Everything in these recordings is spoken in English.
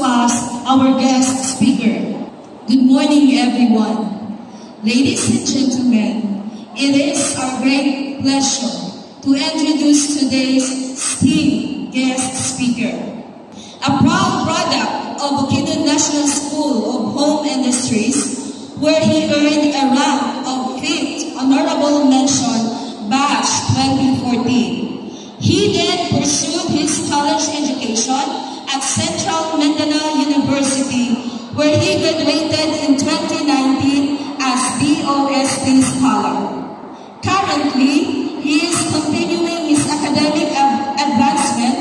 us our guest speaker. Good morning, everyone. Ladies and gentlemen, it is our great pleasure to introduce today's esteemed guest speaker. A proud product of Bukidnon National School of Home Industries, where he earned a rank of 5th Honorable Mention Batch 2014. He then pursued his college education at Central Mindanao University, where he graduated in 2019 as DOST Scholar. Currently, he is continuing his academic advancement,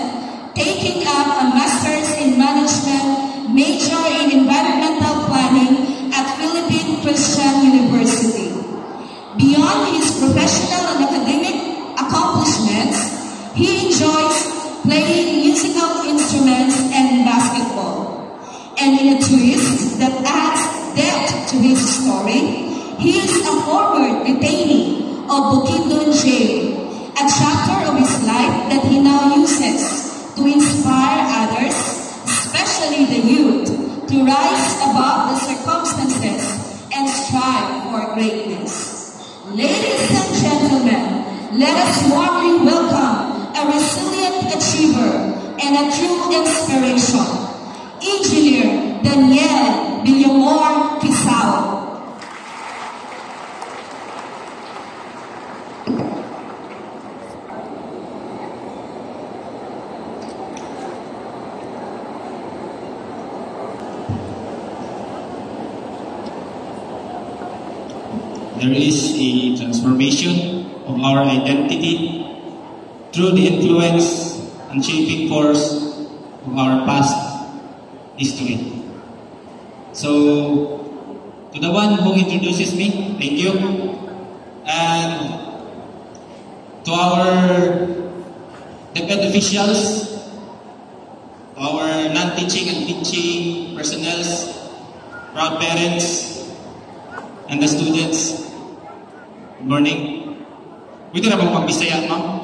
taking up a Master's in Management, major in Environmental Planning at Philippine Christian University. Beyond his professional and academic accomplishments, he enjoys playing musical instruments and basketball. And in a twist that adds depth to his story, he is a former detainee of Bukidnon Jail, a chapter of his life that he now uses to inspire others, especially the youth, to rise above the circumstances and strive for greatness. Ladies and gentlemen, let us warmly welcome a resilient achiever and a true inspiration, Engineer Daniel Villamor Quisao. There is a transformation of our identity through the influence and shaping force of our past history. So, to the one who introduces me, thank you. And to our DepEd officials, our non-teaching and teaching personnel, proud parents, and the students, good morning. Pwede na bang mag-Bisaya, ma'am?